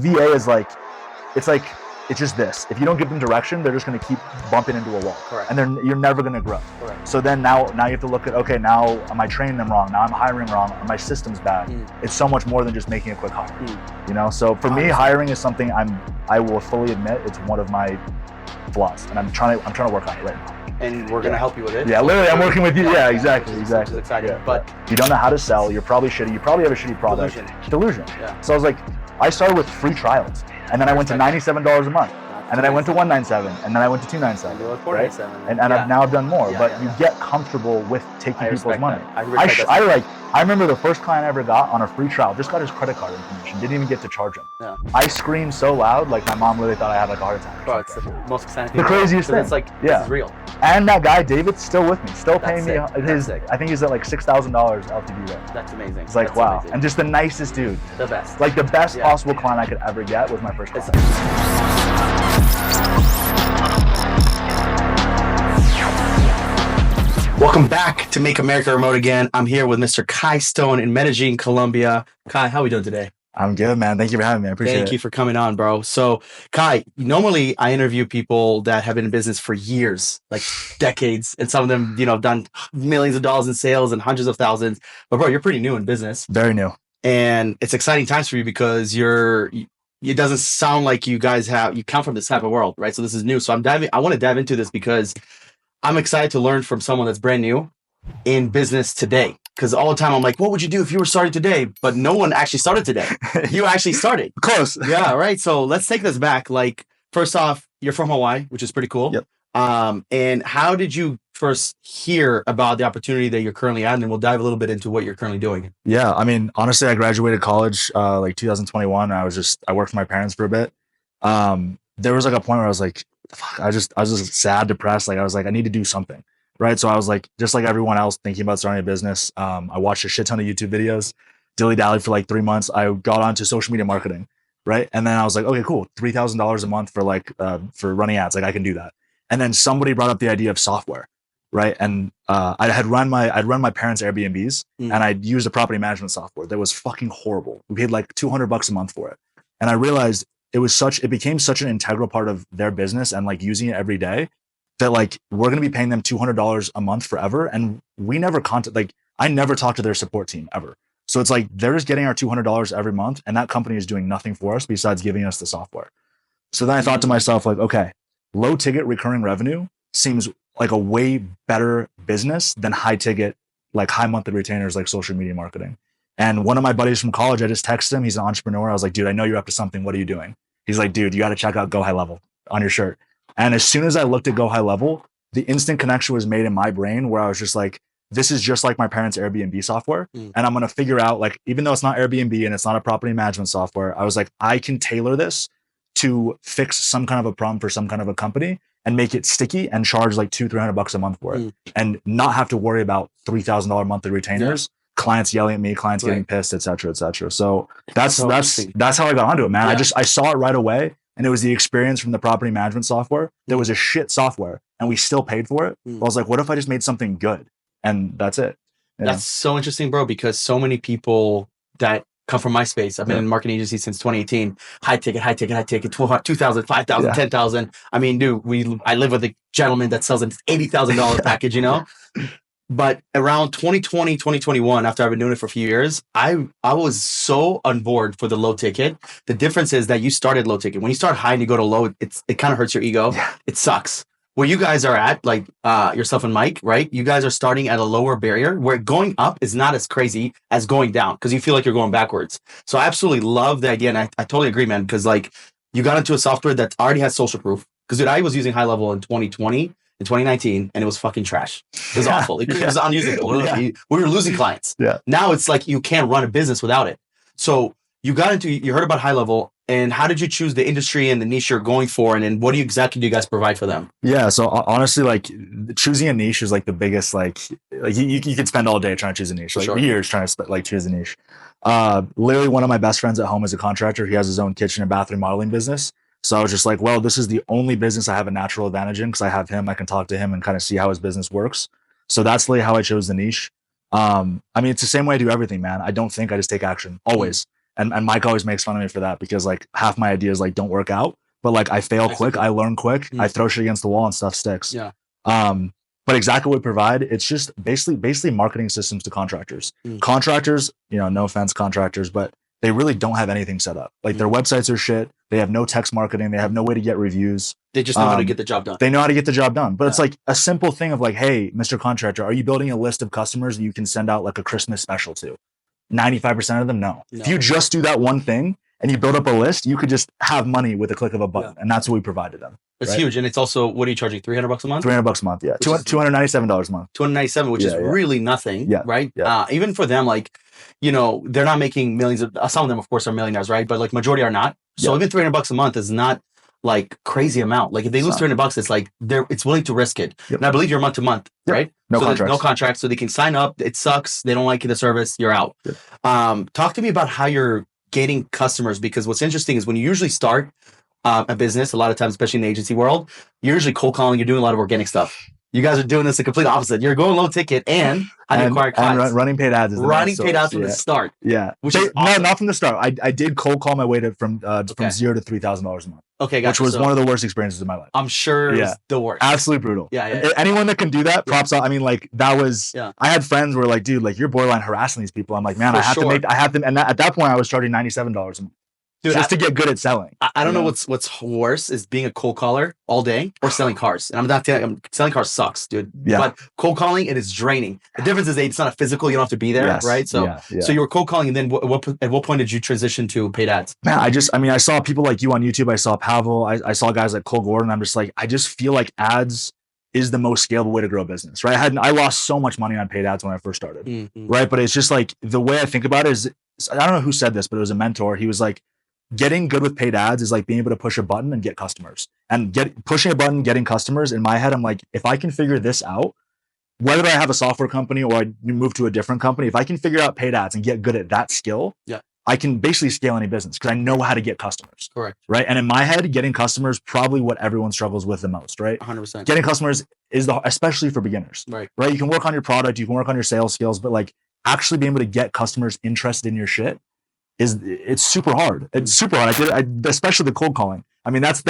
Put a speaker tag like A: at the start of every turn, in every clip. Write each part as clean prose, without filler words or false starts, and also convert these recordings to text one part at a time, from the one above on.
A: VA is like, it's just this. If you don't give them direction, they're just going to keep bumping into a wall.
B: Correct.
A: And then you're never going to grow.
B: Correct.
A: So then now you have to look at, okay, now am I training them wrong? Now I'm hiring wrong. Are my systems bad? It's so much more than just making a quick hire. You know, so for me, hiring is something I will fully admit it's one of my flaws, and I'm trying to work on it right now.
B: And we're gonna help you with it.
A: Yeah, literally, I'm working with you. Yeah, exactly.
B: Which is exciting.
A: Yeah.
B: But
A: you don't know how to sell. You're probably shitty. You probably have a shitty product. Delusion.
B: Yeah.
A: So I was like, I started with free trials, and then I went to $97 a month. And then I went to 197, and then I went to 297, right? And I've now done more. But you get comfortable with taking people's money. I remember the first client I ever got on a free trial, just got his credit card information, didn't even get to charge him.
B: Yeah.
A: I screamed so loud, like my mom really thought I had like a heart attack.
B: Bro, it's the most exciting thing.
A: The craziest thing.
B: It's like, this is real.
A: And that guy, David's still with me, still paying me his,
B: sick.
A: I think he's at like $6,000 LTV rate.
B: That's amazing.
A: It's like, wow. And just the nicest dude.
B: The best.
A: Like the best possible client I could ever get was my first client.
B: Welcome back to Make America Remote Again. I'm here with Mr. Kai Stone in Medellín, Colombia. Kai, how are we doing today?
A: I'm good, man. Thank you for having me. I appreciate it.
B: Thank you for coming on, bro. So, Kai, normally I interview people that have been in business for years, like decades, and some of them, done millions of dollars in sales and hundreds of thousands. But bro, you're pretty new in business.
A: Very new.
B: And it's exciting times for you because it doesn't sound like you guys you come from this type of world, right? So this is new. So I want to dive into this because I'm excited to learn from someone that's brand new in business today. Because all the time I'm like, what would you do if you were starting today? But no one actually started today. You actually started.
A: Close.
B: Yeah, right. So let's take this back. Like, first off, you're from Hawaii, which is pretty cool.
A: Yep.
B: And how did you first hear about the opportunity that you're currently at? And then we'll dive a little bit into what you're currently doing.
A: Yeah, I mean, honestly, I graduated college like 2021. I worked for my parents for a bit. There was like a point where I was like, fuck, I was just sad, depressed. Like I was like, I need to do something. Right. So I was like, just like everyone else thinking about starting a business. I watched a shit ton of YouTube videos, dilly-dallied for like 3 months. I got onto social media marketing. Right. And then I was like, okay, cool. $3,000 a month for like, for running ads. Like I can do that. And then somebody brought up the idea of software. Right. And I'd run my parents' Airbnbs and I'd used a property management software that was fucking horrible. We paid like $200 a month for it. And I realized it became such an integral part of their business and like using it every day that like we're going to be paying them $200 a month forever. And we never I never talked to their support team ever. So it's like they're just getting our $200 every month and that company is doing nothing for us besides giving us the software. So then I thought to myself, like, okay, low ticket recurring revenue seems like a way better business than high ticket, like high monthly retainers, like social media marketing. And one of my buddies from college, I just texted him. He's an entrepreneur. I was like, dude, I know you're up to something. What are you doing? He's like, dude, you got to check out Go High Level on your shirt. And as soon as I looked at Go High Level, the instant connection was made in my brain where I was just like, this is just like my parents' Airbnb software. And I'm going to figure out, like, even though it's not Airbnb and it's not a property management software, I was like, I can tailor this to fix some kind of a problem for some kind of a company and make it sticky and charge like $200-300 a month for it and not have to worry about $3,000 monthly retainers. Clients yelling at me, clients getting pissed, et cetera, et cetera. So that's how I got onto it, man. Yeah. I saw it right away. And it was the experience from the property management software. There was a shit software and we still paid for it. I was like, what if I just made something good? And that's it.
B: That's so interesting, bro, because so many people that come from my space, I've been in marketing agency since 2018, high ticket, 2,000, 5,000, 10,000. I mean, dude, I live with a gentleman that sells an $80,000 package, But around 2020, 2021, after I've been doing it for a few years, I was so on board for the low ticket. The difference is that you started low ticket. When you start high and you go to low, it kind of hurts your ego. Yeah. It sucks. Where you guys are at, like yourself and Mike, right? You guys are starting at a lower barrier where going up is not as crazy as going down because you feel like you're going backwards. So I absolutely love the idea. And I totally agree, man, because like you got into a software that already has social proof. Because dude, I was using High Level in 2020. In 2019, and it was fucking trash. It was awful. It was unusable. We were losing clients. Yeah. Now it's like you can't run a business without it. So you heard about High Level, and how did you choose the industry and the niche you're going for, and then what exactly do you guys provide for them?
A: Yeah. So honestly, like choosing a niche is like the biggest. Like you could spend all day trying to choose a niche, years trying to choose a niche. Literally, one of my best friends at home is a contractor. He has his own kitchen and bathroom modeling business. So I was just like, well, this is the only business I have a natural advantage in because I have him. I can talk to him and kind of see how his business works. So that's really how I chose the niche. I mean, it's the same way I do everything, man. I don't think, I just take action always. and Mike always makes fun of me for that because like half my ideas like don't work out, but like I fail quick, I learn quick, I throw shit against the wall and stuff sticks.
B: Yeah.
A: But exactly what we provide, it's just basically marketing systems to contractors. Contractors, you know, no offense, contractors, but they really don't have anything set up. Like their websites are shit. They have no text marketing. They have no way to get reviews.
B: They just know how to get the job done.
A: They know how to get the job done. But it's like a simple thing of like, hey, Mr. Contractor, are you building a list of customers that you can send out like a Christmas special to? 95% of them, no. If you just do that one thing and you build up a list, you could just have money with a click of a button. And that's what we provided them.
B: It's huge. And it's also, what are you charging? $300 a month?
A: $300 a month, yeah. $297 a month.
B: $297, which is really nothing, right? Even for them, like, you know, they're not making millions of, some of them, of course, are millionaires, right? But like majority are not. So even $300 a month is not like crazy amount. Like if they lose $300, it's like it's willing to risk it. And I believe you're month to month, right?
A: No
B: so
A: contracts.
B: No contracts. So they can sign up. It sucks. They don't like the service. You're out. Talk to me about how you're getting customers, because what's interesting is when you usually start a business, a lot of times, especially in the agency world, you're usually cold calling, you're doing a lot of organic stuff. You guys are doing this the complete opposite. You're going low ticket and acquire clients.
A: And running paid ads.
B: Running paid ads from the start.
A: Yeah.
B: Which is awesome.
A: No, not from the start. I did cold call my way to from $0 to $3,000 a month.
B: Okay, gotcha.
A: Which was one of the worst experiences of my life.
B: I'm sure it was the worst.
A: Absolutely brutal.
B: Yeah.
A: Anyone that can do that, props out. I mean, like that was. I had friends who were like, dude, like you're borderline harassing these people. I'm like, man, I have to. And at that point, I was charging $97 a month. Dude, just to get good at selling.
B: I don't know what's worse is being a cold caller all day or selling cars. And I'm not telling you, selling cars sucks, dude. But cold calling, it is draining. The difference is it's not a physical, you don't have to be there, right? So so you were cold calling, and then at what point did you transition to paid ads?
A: Man, I saw people like you on YouTube. I saw Pavel. I saw guys like Cole Gordon. I'm just like, I just feel like ads is the most scalable way to grow a business, right? I lost so much money on paid ads when I first started, right? But it's just like, the way I think about it is, I don't know who said this, but it was a mentor. He was like, getting good with paid ads is like being able to push a button and get customers. And pushing a button, getting customers, in my head, I'm like, if I can figure this out, whether I have a software company or I move to a different company, if I can figure out paid ads and get good at that skill, I can basically scale any business because I know how to get customers.
B: Correct.
A: Right. And in my head, getting customers probably what everyone struggles with the most, right?
B: 100%.
A: Getting customers is especially for beginners. Right. You can work on your product, you can work on your sales skills, but like actually being able to get customers interested in your shit, it's super hard. It's super hard. Especially the cold calling. I mean, that's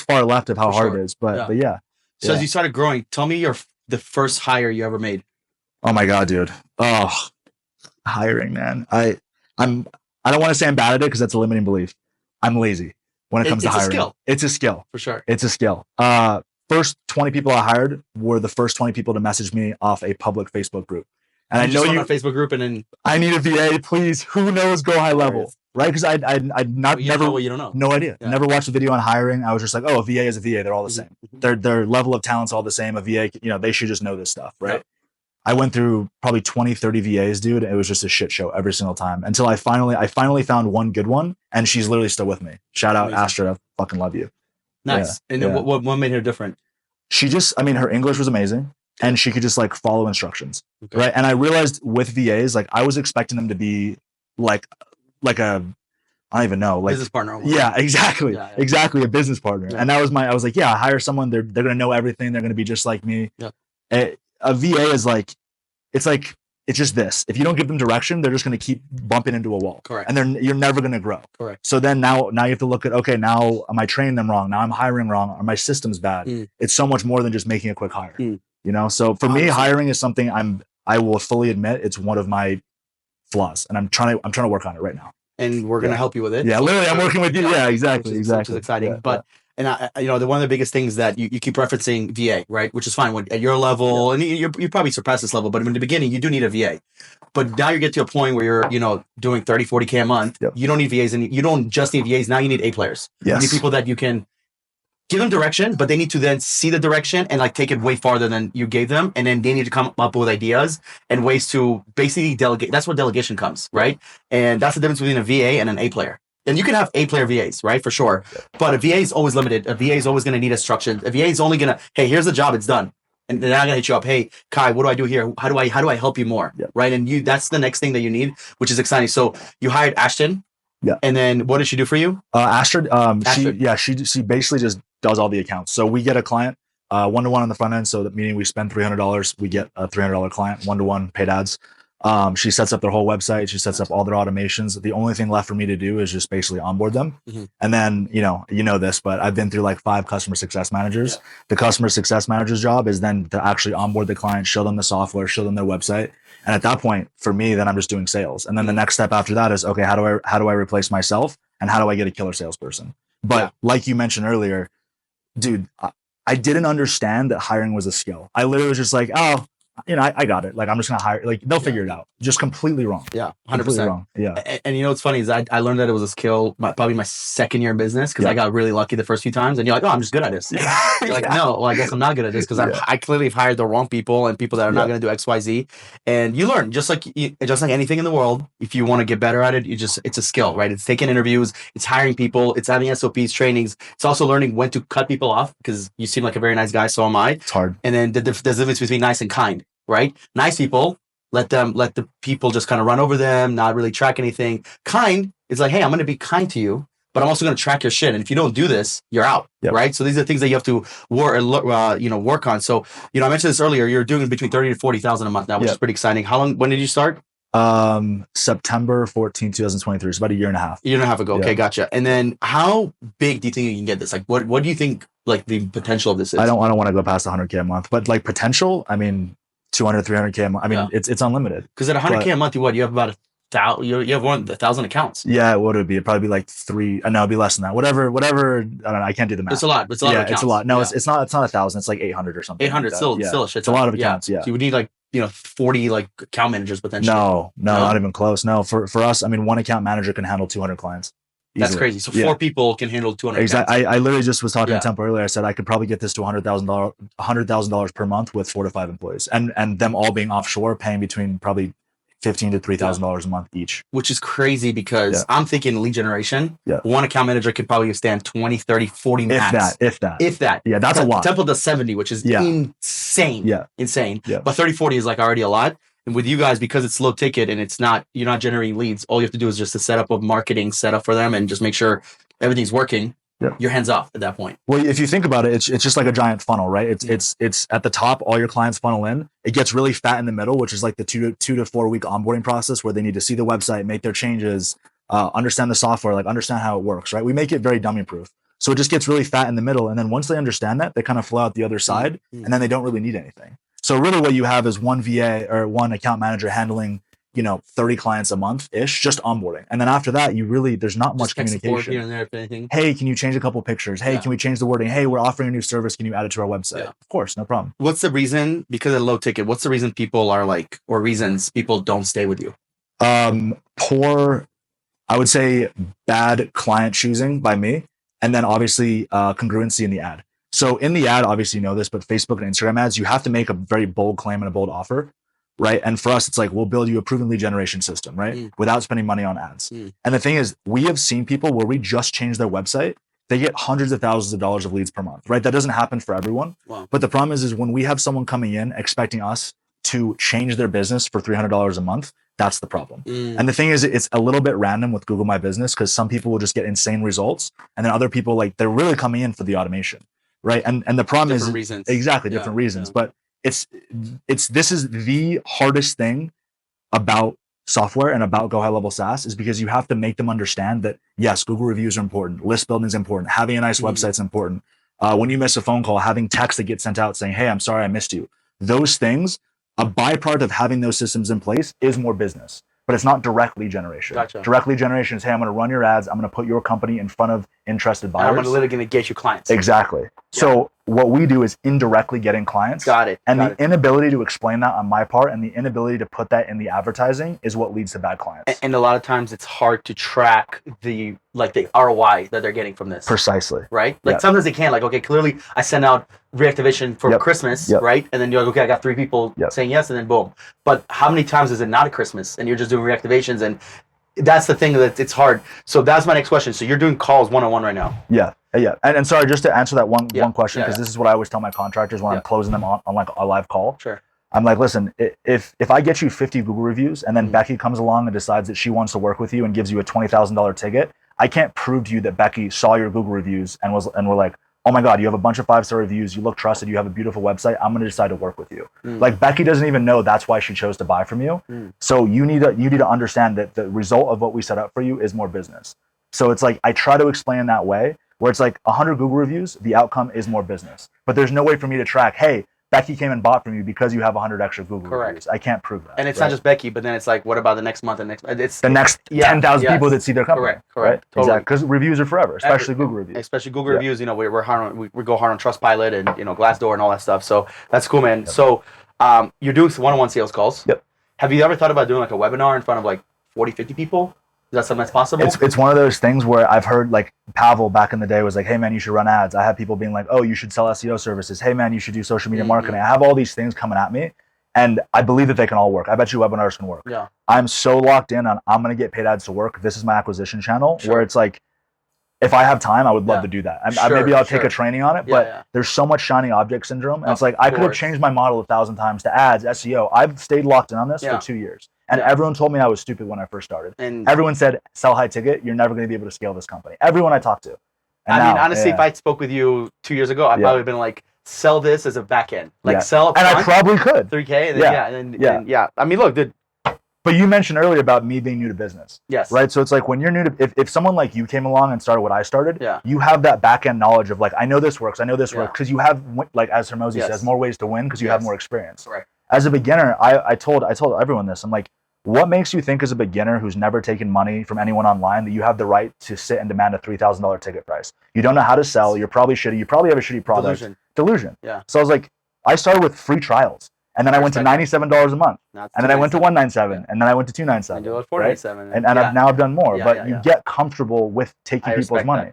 A: far left of how hard it is. But yeah.
B: So as you started growing, tell me the first hire you ever made.
A: Oh my God, dude. Oh, hiring, man. I don't want to say I'm bad at it because that's a limiting belief. I'm lazy when it comes to hiring.
B: Skill.
A: It's a skill.
B: For sure.
A: It's a skill. First 20 people I hired were the first 20 people to message me off a public Facebook group. And I know
B: you a Facebook group, and then
A: I need a VA, please. Who knows? Go high level, right? Because I'd never
B: know what you don't know.
A: No idea. Yeah. Never watched a video on hiring. I was just like, oh, a VA is a VA. They're all the same. Their level of talent's all the same. A VA, they should just know this stuff, right? Yep. I went through probably 20, 30 VAs, dude. It was just a shit show every single time until I finally found one good one, and she's literally still with me. Shout out Astra, I fucking love you.
B: Nice. Yeah. And what made her different?
A: She just, her English was amazing. And she could just like follow instructions, right? And I realized with VAs, like I was expecting them to be like a, I don't even know, like
B: business partner.
A: Yeah, exactly, exactly, a business partner. Yeah. And that was I was like, I hire someone, they're gonna know everything, they're gonna be just like me. Yeah. A VA is like, it's just this. If you don't give them direction, they're just gonna keep bumping into a wall. Correct. And you're never gonna grow. Correct. So then now you have to look at, okay, now am I training them wrong? Now I'm hiring wrong. Are my systems bad? It's so much more than just making a quick hire. So for me, hiring is something I will fully admit it's one of my flaws, and I'm trying to work on it right now.
B: And we're gonna help you with it.
A: Yeah, literally, I'm working with you. Yeah, exactly.
B: Which is exciting. Yeah, but and one of the biggest things that you keep referencing VA, right? Which is fine at your level, and you probably surpass this level. But in the beginning, you do need a VA. But now you get to a point where you're doing 30, 40K a month. Yep. You don't need VAs, and you don't just need VAs. Now you need A players. Yes. You need people that you can give them direction, but they need to then see the direction and like take it way farther than you gave them. And then they need to come up with ideas and ways to basically delegate. That's where delegation comes, right? And that's the difference between a VA and an A player. And you can have A player VAs, right? For sure. But a VA is always limited. A VA is always going to need instruction. A VA is only going to, hey, here's the job, it's done. And they're not going to hit you up. Hey, Kai, what do I do here? How do I help you more? Yeah. Right. And that's the next thing that you need, which is exciting. So you hired Ashton. Yeah. And then what did she do for you?
A: Astrid, she basically just does all the accounts. So we get a client one-to-one on the front end. So that meaning we spend $300, we get a $300 client, one-to-one paid ads. She sets up their whole website. She sets up all their automations. The only thing left for me to do is just basically onboard them. And then, you know this, but I've been through like 5 customer success managers. Yeah. The customer success manager's job is then to actually onboard the client, show them the software, show them their website. And at that point, for me, then I'm just doing sales. And then the next step after that is, okay, how do I replace myself? And how do I get a killer salesperson? But like you mentioned earlier, dude, I didn't understand that hiring was a skill. I literally was just like, oh, I got it. Like, I'm just going to hire, like, they'll figure it out. Just completely wrong.
B: Yeah. 100%.
A: Wrong. Yeah.
B: And what's funny is I learned that it was a skill, probably my second year in business. Cause I got really lucky the first few times and you're like, oh, I'm just good at this. You're like, no, well, I guess I'm not good at this. Cause I clearly have hired the wrong people and people that are not going to do X, Y, Z. And you learn just like anything in the world. If you want to get better at it, it's a skill, right? It's taking interviews, it's hiring people, it's having SOPs, trainings. It's also learning when to cut people off because you seem like a very nice guy. So am I.
A: It's hard.
B: And then there's a difference between nice and kind. Right? Nice people, let the people just kind of run over them, not really track anything. Kind is like, hey, I'm going to be kind to you, but I'm also going to track your shit. And if you don't do this, you're out. Yep. Right? So these are things that you have to work on. So, I mentioned this earlier, you're doing between 30 to 40,000 a month now, which is pretty exciting. When did you start?
A: September 14, 2023. It's about a year and a half.
B: Year and a half ago. Yeah. Okay. Gotcha. And then how big do you think you can get this? Like, what do you think like the potential of this is?
A: I don't want to go past 100K a month, but like potential, I mean, 200, 300K a month. I mean, it's unlimited.
B: Because at 100K a month, you have about 1,000. You have 1,000 accounts.
A: Yeah, what would it be? It'd probably be like 3. No, it'd be less than that. Whatever. I don't know. I can't do the math.
B: It's a lot. It's a lot.
A: Yeah, it's a lot. No, it's not 1,000. It's like 800 or something.
B: 800
A: like
B: still a shit.
A: It's a lot of accounts. Yeah.
B: So you would need like 40 like account managers potentially.
A: No, not even close. No, for us, I mean, one account manager can handle 200 clients.
B: Easily. That's crazy. So 4 people can handle 200.
A: Exactly. I literally just was talking to Temple earlier. I said I could probably get this to $100,000 per month with 4 to 5 employees, and them all being offshore, paying between probably $1,500 to $3,000 a month each.
B: Which is crazy because I'm thinking lead generation. Yeah. One account manager could probably stand 20, 30, 40 max.
A: If that. Yeah, that's a lot.
B: Temple does 70, which is insane. Yeah. Insane. Yeah. But 30, 40 is like already a lot. And with you guys, because it's low ticket and you're not generating leads, all you have to do is just to set up a marketing setup for them and just make sure everything's working. Yeah. Your hands off at that point.
A: Well, if you think about it, it's just like a giant funnel, right? It's at the top, all your clients funnel in. It gets really fat in the middle, which is like the 2 to 4 week onboarding process where they need to see the website, make their changes, understand the software, like understand how it works, right? We make it very dummy proof. So it just gets really fat in the middle. And then once they understand that, they kind of flow out the other side and then they don't really need anything. So really what you have is one VA or one account manager handling, 30 clients a month ish, just onboarding. And then after that, there's not much communication.
B: Here and there, if anything.
A: Hey, can you change a couple pictures? Hey, can we change the wording? Hey, we're offering a new service. Can you add it to our website? Yeah. Of course, no problem.
B: What's the reason? Because of low ticket, what's the reason people are like, or reasons people don't stay with you?
A: Poor, I would say bad client choosing by me. And then obviously congruency in the ad. So in the ad, obviously you know this, but Facebook and Instagram ads, you have to make a very bold claim and a bold offer, right? And for us, it's like, we'll build you a proven lead generation system, right? Without spending money on ads. And the thing is, we have seen people where we just change their website, they get hundreds of thousands of dollars of leads per month, right? That doesn't happen for everyone. Wow. But the problem is when we have someone coming in expecting us to change their business for $300 a month, that's the problem. And the thing is, it's a little bit random with Google My Business because some people will just get insane results. And then other people, like, they're really coming in for the automation. Right. And the problem
B: different
A: is
B: reasons.
A: Exactly different reasons. But this is the hardest thing about software and about Go High Level SaaS is because you have to make them understand that, yes, Google reviews are important. List building is important. Having a nice website is important. When you miss a phone call, having text that gets sent out saying, hey, I'm sorry I missed you. Those things, a byproduct of having those systems in place is more business. But it's not direct lead generation.
B: Gotcha.
A: Direct lead generation is, hey, I'm going to run your ads. I'm going to put your company in front of interested buyers.
B: And I'm literally going to get you clients.
A: Exactly. Yeah. So what we do is indirectly getting clients.
B: Got it.
A: And the inability to explain that on my part and the inability to put that in the advertising is what leads to bad clients.
B: And a lot of times it's hard to track the ROI that they're getting from this.
A: Precisely.
B: Right? Like sometimes they can't. Like, okay, clearly I send out reactivation for Christmas, right? And then you're like, okay, I got 3 people saying yes, and then boom. But how many times is it not a Christmas and you're just doing reactivations? And that's the thing that it's hard. So that's my next question. So you're doing calls one-on-one right now.
A: Yeah. And sorry, just to answer that one question, because this is what I always tell my contractors when I'm closing them on like a live call.
B: Sure.
A: I'm like, listen, if I get you 50 Google reviews and then Becky comes along and decides that she wants to work with you and gives you a $20,000 ticket, I can't prove to you that Becky saw your Google reviews and we're like, oh my God, you have a bunch of 5-star reviews, you look trusted, you have a beautiful website, I'm going to decide to work with you. Like Becky doesn't even know that's why she chose to buy from you. So you need to understand that the result of what we set up for you is more business. So it's like, I try to explain in that way where it's like 100 Google reviews, the outcome is more business. But there's no way for me to track, hey, Becky came and bought from you because you have 100 extra Google reviews. I can't prove that.
B: And it's not just Becky, but then it's like, what about the next month and it's
A: the next 10,000 people that see their company.
B: Correct.
A: Right?
B: Totally.
A: Exactly. Because reviews are forever, especially Google reviews.
B: Especially Google reviews. You know, we're hard on, we go hard on Trustpilot and, you know, Glassdoor and all that stuff. So that's cool, man. So you're doing one-on-one sales calls.
A: Yep.
B: Have you ever thought about doing like a webinar in front of like 40, 50 people? Is that something that's possible?
A: It's one of those things where I've heard, like, Pavel back in the day was like, hey man, you should run ads. I have people being like, oh, you should sell SEO services. Hey man, you should do social media marketing. I have all these things coming at me, and I believe that they can all work. I bet you webinars can work.
B: Yeah.
A: I'm so locked in on I'm going to get paid ads to work. This is my acquisition channel where it's like, if I have time, I would love to do that. Maybe I'll take a training on it, but there's so much shiny object syndrome. And it's like, I could have changed my model 1,000 times to ads, SEO. I've stayed locked in on this for 2 years. And everyone told me I was stupid when I first started. And everyone said, sell high ticket, you're never going to be able to scale this company. Everyone I talked to. And
B: I mean, honestly, if I spoke with you 2 years ago, I'd probably have been like, sell this as a back end. Like sell up front,
A: and I probably could.
B: 3K. And then, I mean, look, dude.
A: But you mentioned earlier about me being new to business.
B: Yes.
A: Right? So it's like when you're new to, if someone like you came along and started what I started, you have that back end knowledge of like, I know this works, works. Because you have, like as Hermosi says, more ways to win because you have more experience.
B: Right.
A: As a beginner, I told everyone this. I'm like, what makes you think as a beginner who's never taken money from anyone online that you have the right to sit and demand a $3,000 ticket price? You don't know how to sell. You're probably shitty. You probably have a shitty product. Delusion. Yeah. So I was like, I started with free trials. And then I went to $97 a month. And then I went to $197. And then I went to $297.
B: And $497.
A: And now I've done more. But you get comfortable with taking people's money.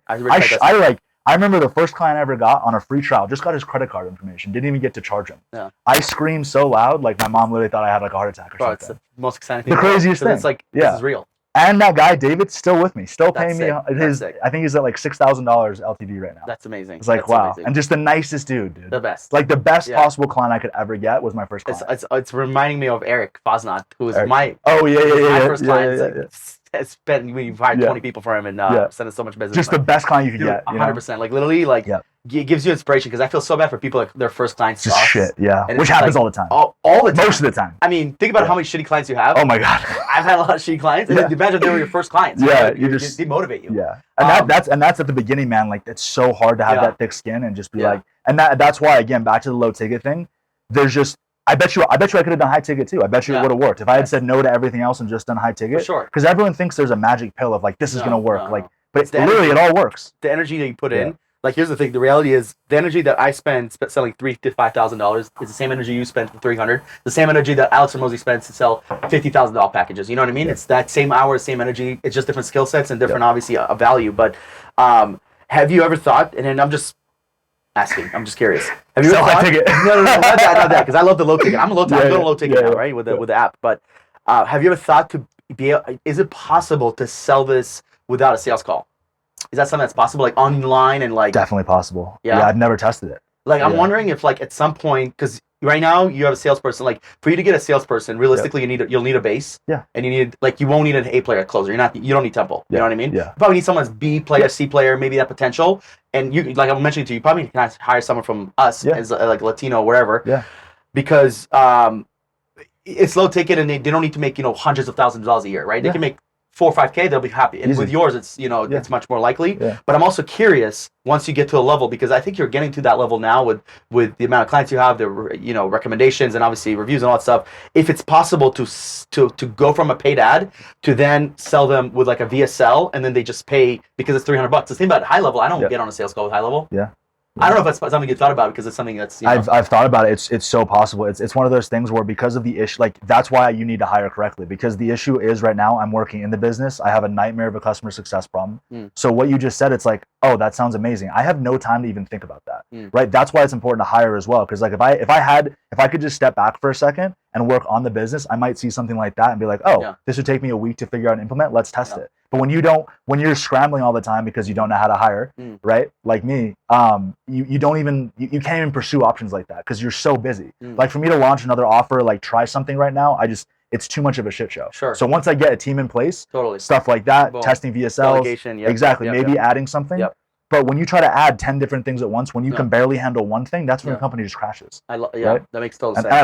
A: I remember the first client I ever got on a free trial, just got his credit card information, didn't even get to charge him. Yeah. I screamed so loud, like my mom literally thought I had like a heart attack or something. It's the
B: most exciting thing.
A: The craziest thing.
B: It's like, this is real.
A: And that guy, David's still with me, still paying me his, I think he's at like $6,000 LTV right now.
B: That's amazing.
A: It's like, wow. Amazing. And just the nicest dude.
B: The best.
A: Like the best possible client I could ever get was my first client.
B: It's reminding me of Eric Fosnot, who was my first client. We've hired 20 people for him and sent us so much business.
A: Just the best client you could get.
B: 100%. Like literally, like it gives you inspiration because I feel so bad for people like their first clients.
A: Just shit, which happens all the time.
B: All the time.
A: Most of the time.
B: I mean, think about how many shitty clients you have.
A: Oh my God.
B: I've had a lot of shitty clients. And imagine they were your first clients.
A: Yeah,
B: you just demotivate you.
A: Yeah, and that's at the beginning, man. Like it's so hard to have that thick skin and just be like, and that's why again back to the low ticket thing. There's just I bet you I could have done high ticket too. I bet you it would have worked if I had said no to everything else and just done high ticket.
B: For sure.
A: Because everyone thinks there's a magic pill of like this is gonna work. Like, but literally it all works.
B: The energy that you put in. Like here's the thing. The reality is the energy that I spend selling $3,000 to $5,000 is the same energy you spend for $300. The same energy that Alex Hermosi spends to sell $50,000 packages. You know what I mean? It's that same hours, same energy. It's just different skill sets and different, obviously, a value. But have you ever thought? And then I'm just asking. I'm just curious. Have you ever thought?
A: Ticket.
B: No, not that. Because I love the low ticket. I'm going low ticket now, right? With the app. But have you ever thought to be? Is it possible to sell this without a sales call? Is that something that's possible, like online and like?
A: Definitely possible. Yeah, I've never tested it.
B: Like I'm wondering if like at some point, because right now you have a salesperson. Like for you to get a salesperson, realistically, you'll need a base. Yeah. And you won't need an A player closer. You don't need Temple. You know what I mean? Yeah. You probably need someone that's B player, C player, maybe that potential. And you, like I'm mentioning to you, you probably can hire someone from us as like Latino, wherever. Yeah. Because it's low ticket and they don't need to make hundreds of thousands of dollars a year, right? They can make 4 or 5K, they'll be happy. And with yours, it's it's much more likely. Yeah. But I'm also curious once you get to a level, because I think you're getting to that level now with the amount of clients you have, the recommendations and obviously reviews and all that stuff. If it's possible to go from a paid ad to then sell them with like a VSL and then they just pay because it's $300. The thing about high level, I don't get on a sales call with high level. Yeah. I don't know if that's something you thought about because it's something that's.
A: I've thought about it. It's so possible. It's one of those things where because of the issue, like that's why you need to hire correctly because the issue is right now I'm working in the business. I have a nightmare of a customer success problem. So what you just said, it's like, oh, that sounds amazing. I have no time to even think about that. Right. That's why it's important to hire as well. Because like if I could just step back for a second and work on the business, I might see something like that and be like, oh, this would take me a week to figure out and implement. Let's test it. But when you're scrambling all the time because you don't know how to hire, right? Like me, you can't even pursue options like that because you're so busy. Like for me to launch another offer, like try something right now, it's too much of a shit show. Sure. So once I get a team in place, stuff like that, testing VSLs, maybe adding something. But when you try to add 10 different things at once, when you can barely handle one thing, that's when your company just crashes.
B: Right? That makes total sense.
A: And I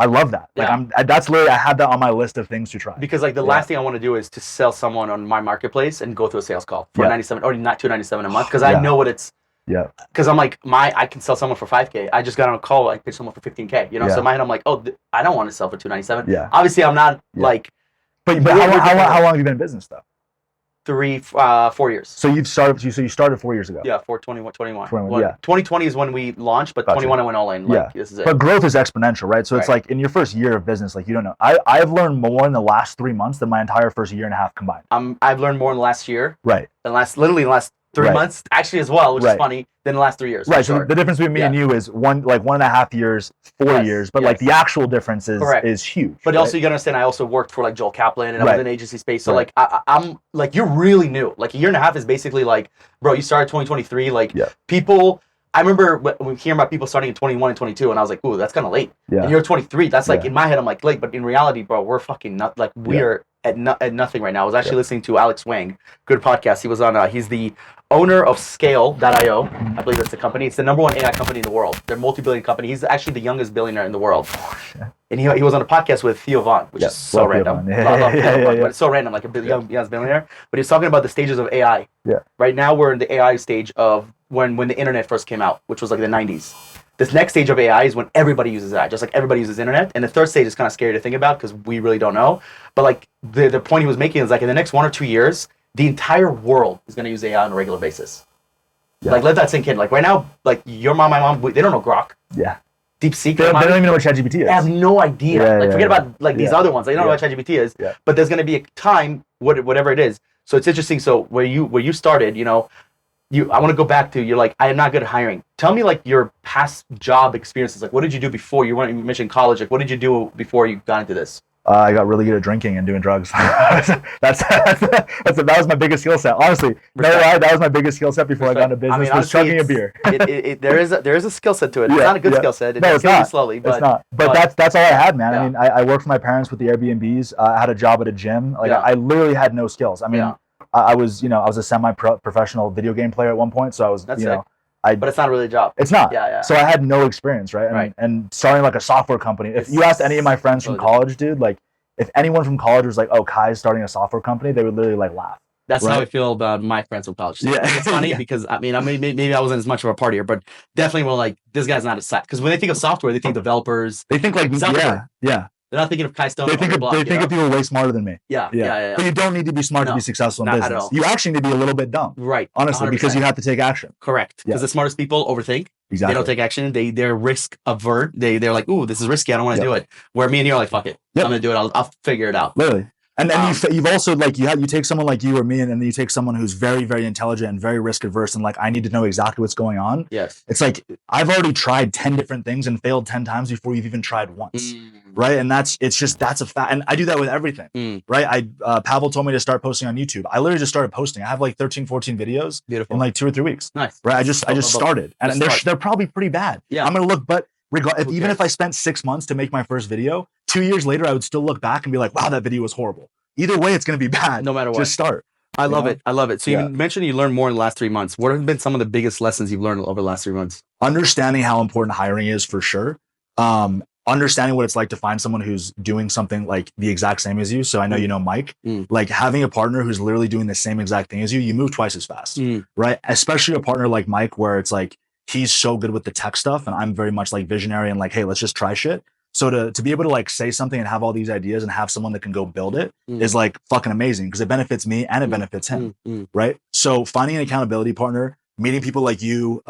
A: love that. Like that's literally, I had that on my list of things to try.
B: Because like the last thing I want to do is to sell someone on my marketplace and go through a sales call for 97 or not $297 a month, because I know what it's.
A: Yeah.
B: Because I'm like, I can sell someone for $5K. I just got on a call, I pitched someone for $15K. You know, so in my head I'm like, oh, I don't want to sell for $297.
A: Yeah.
B: Obviously, I'm not like.
A: But how long have you been in business though?
B: 4 years.
A: So you started 4 years ago.
B: Yeah, 21.
A: 2020
B: is when we launched, but 21 I went all in. Like, this is it.
A: But growth is exponential, right? So it's like in your first year of business, like you don't know. I've learned more in the last 3 months than my entire first year and a half combined.
B: I've learned more in the last year.
A: Right.
B: Literally in the last 3 months, actually as well, which is funny, than the last 3 years.
A: Right. So the difference between me and you is 1.5 years, 4 years, but like the actual difference is huge.
B: But also you gotta understand, I also worked for like Joel Kaplan and I was in an agency space. So like I'm like, you're really new. Like a year and a half is basically like, bro, you started 2023. Like people, I remember when we hear about people starting in 21 and 22, and I was like, ooh, that's kind of late. Yeah. And you're 23. That's like in my head, I'm like late, but in reality, bro, we're fucking not like we're at nothing right now. I was actually listening to Alex Wang, good podcast. He was on. He's the owner of Scale.io. I believe that's the company. It's the #1 AI company in the world. They're a multi-billion company. He's actually the youngest billionaire in the world. And he was on a podcast with Theo Von, which is so random. But it's so random, like a young billionaire. But he's talking about the stages of AI. Yeah. Right now we're in the AI stage of when the internet first came out, which was like the 90s. This next stage of AI is when everybody uses AI, just like everybody uses internet. And the third stage is kind of scary to think about because we really don't know. But like the point he was making is like in the next 1 or 2 years, the entire world is going to use AI on a regular basis. Yeah. Like let that sink in. Like right now, like your mom, my mom, they don't know Grok. Yeah. DeepSeek.
A: They don't even know what ChatGPT is.
B: They have no idea. Forget about like these other ones. They don't know what ChatGPT is. Yeah. But there's going to be a time, whatever it is. So it's interesting. So where you started, you know, I want to go back to, you're like, I am not good at hiring. Tell me like your past job experiences. Like what did you do before you mentioned college? Like what did you do before you got into this?
A: I got really good at drinking and doing drugs. that was my biggest skill set. Honestly, no lie, that was my biggest skill set before I got into business. Was chugging a beer.
B: There is a skill set to it. It's not a good skill set.
A: It's not.
B: Slowly, but
A: it's not. But that's all I had, man. I mean, I worked for my parents with the Airbnbs. I had a job at a gym. Like I literally had no skills. I mean, I was a semi-professional video game player at one point. So I was,
B: but it's not really a job.
A: It's not. Yeah. So I had no experience, right? And starting like a software company. If you asked any of my friends from college, dude, like if anyone from college was like, "Oh, Kai's starting a software company," they would literally like laugh.
B: That's how I feel about my friends from college. Yeah. It's funny because I mean, maybe I wasn't as much of a partier, but definitely we're like, this guy's not a SaaS. Because when they think of software, they think developers.
A: They think like software. Yeah.
B: They're not thinking of Kai Stone.
A: They think of people way smarter than me.
B: Yeah.
A: But you don't need to be smart to be successful in business. At all. You actually need to be a little bit dumb.
B: Right.
A: Honestly, 100%. Because you have to take action.
B: Correct. Because the smartest people overthink.
A: Exactly.
B: They don't take action. They're risk avert. They're like, ooh, this is risky. I don't want to do it. Where me and you are like, fuck it. I'm gonna do it. I'll figure it out.
A: Literally. And you've also like you take someone like you or me, and then you take someone who's very, very intelligent and very risk averse, and like I need to know exactly what's going on.
B: Yes.
A: It's like I've already tried 10 different things and failed 10 times before you've even tried once. Right. And that's a fact. And I do that with everything. Right. Pavel told me to start posting on YouTube. I literally just started posting. I have like 13, 14 videos in like 2 or 3 weeks.
B: Nice.
A: Right. I just started, and they're probably pretty bad.
B: Yeah.
A: I'm gonna look, but even if I spent 6 months to make my first video, 2 years later I would still look back and be like, wow, that video was horrible. Either way, it's going to be bad.
B: No matter what.
A: Just start.
B: I love it. So you mentioned you learned more in the last 3 months. What have been some of the biggest lessons you've learned over the last 3 months?
A: Understanding how important hiring is for sure. Understanding what it's like to find someone who's doing something like the exact same as you. So I know you know Mike. Like having a partner who's literally doing the same exact thing as you move twice as fast. Right? Especially a partner like Mike where it's like he's so good with the tech stuff and I'm very much like visionary and like, hey, let's just try shit. So to be able to like say something and have all these ideas and have someone that can go build it is like fucking amazing because it benefits me and it benefits him, right? So finding an accountability partner, meeting people like you,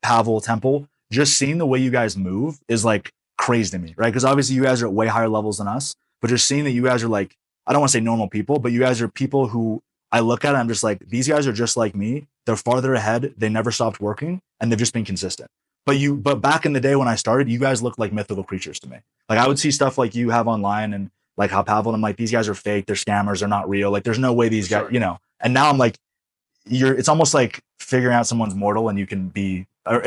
A: Pavel, Temple, just seeing the way you guys move is like crazy to me, right? Because obviously you guys are at way higher levels than us, but just seeing that you guys are like, I don't want to say normal people, but you guys are people who I look at and I'm just like, these guys are just like me. They're farther ahead. They never stopped working and they've just been consistent. But back in the day when I started, you guys looked like mythical creatures to me. Like I would see stuff like you have online and like how Pavel, and I'm like, these guys are fake. They're scammers. They're not real. Like there's no way these guys, you know, and now I'm like, it's almost like figuring out someone's mortal and you can be, what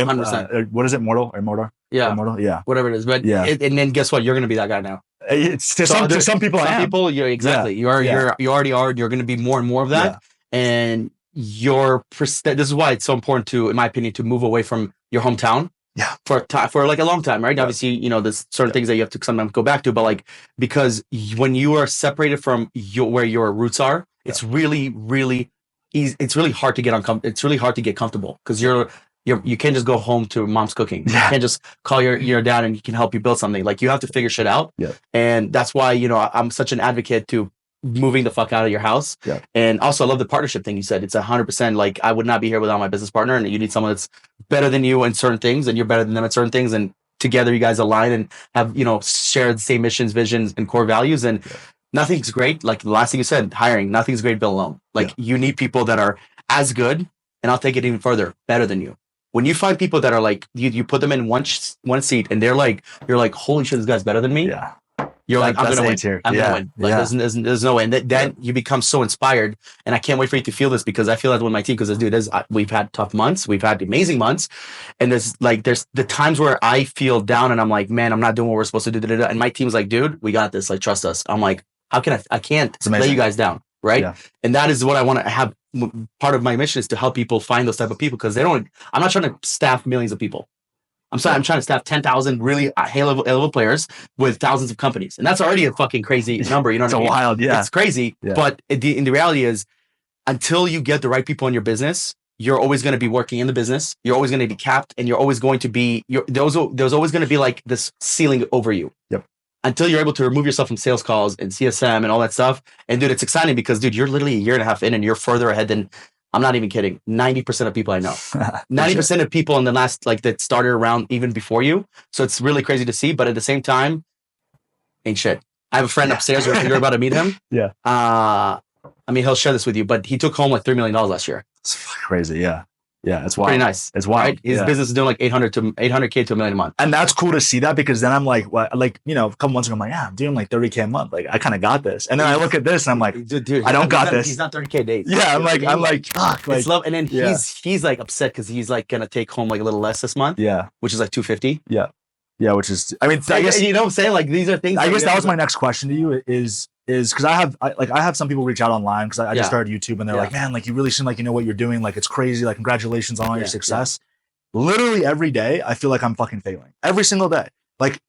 A: is it? Mortal or immortal?
B: Yeah.
A: Immortal? Yeah.
B: Whatever it is. But and then guess what? You're going to be that guy now.
A: It's to some people.
B: Some people, exactly. You already are. You're going to be more and more of that. And this is why it's so important to, in my opinion, to move away from your hometown.
A: Yeah.
B: For like a long time, right? Yeah. Obviously, you know, there's certain things that you have to sometimes go back to, but like, because when you are separated from where your roots are, it's really, really easy. It's really hard to get it's really hard to get comfortable because you can't just go home to mom's cooking. You can't just call your dad and he can help you build something. Like, you have to figure shit out.
A: Yeah.
B: And that's why, you know, I'm such an advocate to moving the fuck out of your house.
A: Yeah.
B: And also, I love the partnership thing you said. It's 100%. Like, I would not be here without my business partner, and you need someone that's better than you in certain things, and you're better than them at certain things, and together you guys align and have, you know, shared the same missions, visions, and core values. And nothing's great. Like the last thing you said, hiring, nothing's great built alone. Like, you need people that are as good, and I'll take it even further, better than you. When you find people that are like, you put them in one seat, and they're like, you're like, holy shit, this guy's better than me.
A: Yeah.
B: You're like, I'm gonna win. I'm gonna win. Like, there's no way. And then you become so inspired. And I can't wait for you to feel this, because I feel that with my team. Because we've had tough months, we've had amazing months, and there's the times where I feel down and I'm like, man, I'm not doing what we're supposed to do. And my team's like, dude, we got this. Like, trust us. I'm like, how can I can't let you guys down, right? Yeah. And that is what I want to have. Part of my mission is to help people find those type of people, because I'm not trying to staff millions of people. I'm trying to staff 10,000 really high level players with thousands of companies. And that's already a fucking crazy number. You know what I mean? It's
A: wild. Yeah.
B: It's crazy. Yeah. But the reality is, until you get the right people in your business, you're always going to be working in the business. You're always going to be capped, and you're always going to be, there's always going to be like this ceiling over you.
A: Yep.
B: Until you're able to remove yourself from sales calls and CSM and all that stuff. And dude, it's exciting because, dude, you're literally a year and a half in, and you're further ahead than, I'm not even kidding, 90% of people I know. 90% of people in the last, like, that started around even before you. So it's really crazy to see. But at the same time, ain't shit. I have a friend upstairs. You're about to meet him.
A: Yeah.
B: I mean, he'll share this with you, but he took home like $3 million last year.
A: It's crazy. Yeah. Yeah, it's wild.
B: Pretty nice.
A: It's wild.
B: Right? His business is doing like 800K to $1 million a month.
A: And that's cool to see that, because then I'm like, what? Like, you know, a couple months ago, I'm like, yeah, I'm doing like 30K a month. Like, I kind of got this. And then I look at this and I'm like, dude, I don't got this.
B: He's not 30K days.
A: Yeah, I'm like, fuck. Like,
B: it's love. And then he's like upset because he's like gonna take home like a little less this month.
A: Yeah,
B: which is like 250.
A: Yeah, yeah, which is, I mean, I guess,
B: you know what I'm saying? Like, these are things.
A: I guess that was my next question to you is because I have some people reach out online, because I just started YouTube, and they're like, man, like, you really seem like you know what you're doing. Like, it's crazy. Like, congratulations on all your success. Literally every day, I feel like I'm fucking failing. Every single day. Like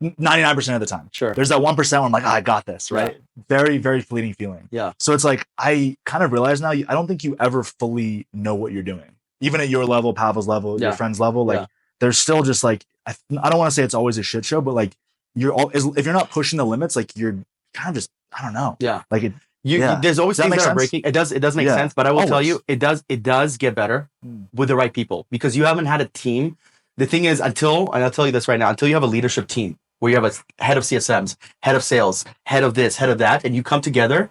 A: 99% of the time.
B: Sure.
A: There's that 1% where I'm like, I got this, right? Yeah. Very, very fleeting feeling.
B: Yeah.
A: So it's like, I kind of realize now, I don't think you ever fully know what you're doing. Even at your level, Pavel's level, your friend's level, like, there's still just like, I don't want to say it's always a shit show, but like, if you're not pushing the limits, like, you're kind of just, I don't know.
B: Yeah.
A: Like it.
B: There's always things that are breaking. It does make sense, but I will tell you, it does get better with the right people, because you haven't had a team. The thing is, and I'll tell you this right now, until you have a leadership team where you have a head of CSMs, head of sales, head of this, head of that, and you come together,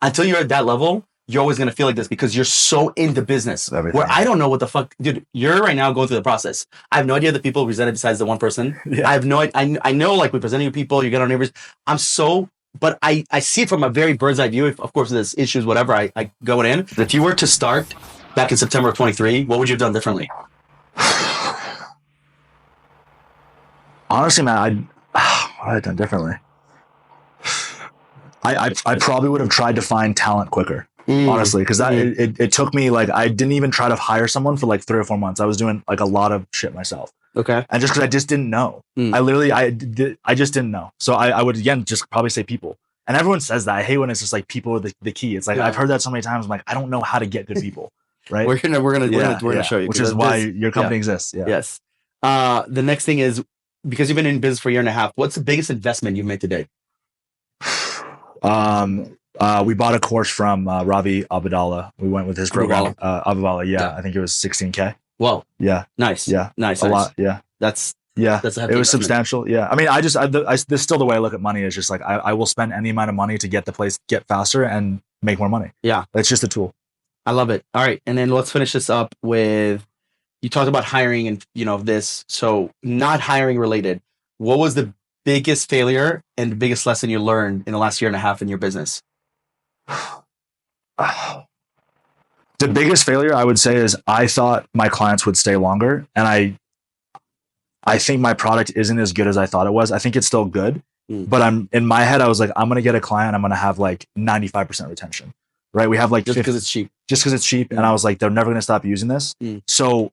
B: until you're at that level, you're always going to feel like this, because you're so into business.
A: Everything.
B: Where I don't know what the fuck, dude, you're right now going through the process. I have no idea the people presented besides the one person. Yeah. I have no, I know, like, we presenting you people, you get on neighbors. But I see it from a very bird's eye view. Of course, there's issues, whatever, I go in. If you were to start back in September of 23, what would you have done differently?
A: Honestly, man, what would I have done differently? I probably would have tried to find talent quicker, honestly, because it took me, like, I didn't even try to hire someone for like 3 or 4 months. I was doing like a lot of shit myself.
B: Okay.
A: And just because I just didn't know. I just didn't know. So I would, again, just probably say people. And everyone says that. I hate when it's just like people are the key. It's like, I've heard that so many times. I'm like, I don't know how to get good people. Right.
B: We're gonna show you.
A: Which is why your company exists. Yeah.
B: Yes. The next thing is, because you've been in business for a year and a half, what's the biggest investment you've made to date?
A: We bought a course from Ravi Abadallah. We went with his program. Abadallah. Yeah. I think it was 16K.
B: Whoa.
A: Yeah.
B: Nice.
A: Yeah.
B: Nice.
A: A lot. Yeah.
B: That's a
A: it was
B: investment.
A: substantial. Yeah. I mean, this is still the way I look at money, is just like, I will spend any amount of money to get faster and make more money.
B: Yeah.
A: It's just a tool.
B: I love it. All right. And then let's finish this up with, you talked about hiring and, this. So not hiring related, what was the biggest failure and the biggest lesson you learned in the last year and a half in your business?
A: The biggest failure, I would say, is I thought my clients would stay longer, and I think my product isn't as good as I thought it was. I think it's still good, but in my head, I was like, I'm going to get a client, I'm going to have like 95% retention. right? We have like
B: just because it's cheap.
A: Just because it's cheap. And I was like, they're never going to stop using this. So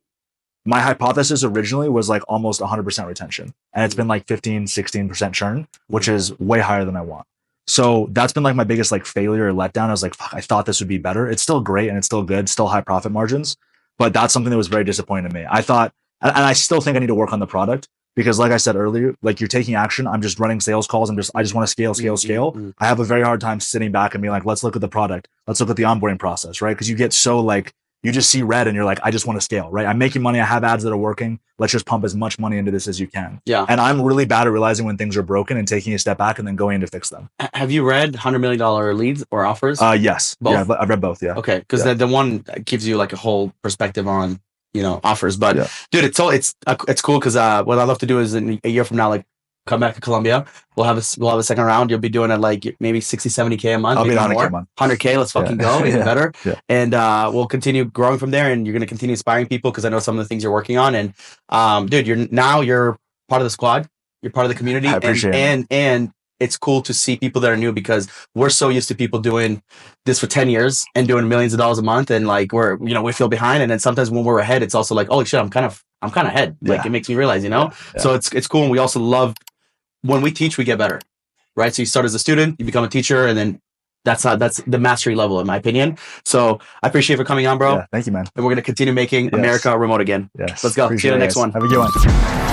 A: my hypothesis originally was like almost 100% retention. And it's been like 15, 16% churn, which is way higher than I want. So that's been like my biggest like failure or letdown. I was like, fuck, I thought this would be better. It's still great and it's still good, still high profit margins. But that's something that was very disappointing to me. I thought, and I still think I need to work on the product because like I said earlier, like you're taking action. I'm just running sales calls. I just want to scale. I have a very hard time sitting back and being like, let's look at the product. Let's look at the onboarding process, right? Because you get so like, you just see red and you're like, I just want to scale, right? I'm making money. I have ads that are working. Let's just pump as much money into this as you can.
B: Yeah.
A: And I'm really bad at realizing when things are broken and taking a step back and then going in to fix them.
B: Have you read $100 million leads or offers?
A: Yes.
B: Both?
A: Yeah, I've read both. Yeah.
B: Okay. Because the one gives you like a whole perspective on, offers. But dude, it's cool because what I'd love to do is in a year from now, like come back to Colombia. We'll have a second round. You'll be doing it like maybe 60, 70K a month.
A: I'll be 100K a month.
B: 100K. Let's fucking go. Even better.
A: Yeah.
B: And we'll continue growing from there. And you're going to continue inspiring people because I know some of the things you're working on. And dude, you're part of the squad. You're part of the community.
A: I appreciate it.
B: And it's cool to see people that are new because we're so used to people doing this for 10 years and doing millions of dollars a month. And like we feel behind. And then sometimes when we're ahead, it's also like, holy shit, I'm kind of ahead. Like it makes me realize, So it's cool. And we also love when we teach, we get better, right? So you start as a student, you become a teacher, and then that's the mastery level, in my opinion. So I appreciate you for coming on, bro.
A: Yeah, thank you, man.
B: And we're going to continue making America remote again.
A: Yes.
B: Let's go. See you in the next one.
A: Have a good one.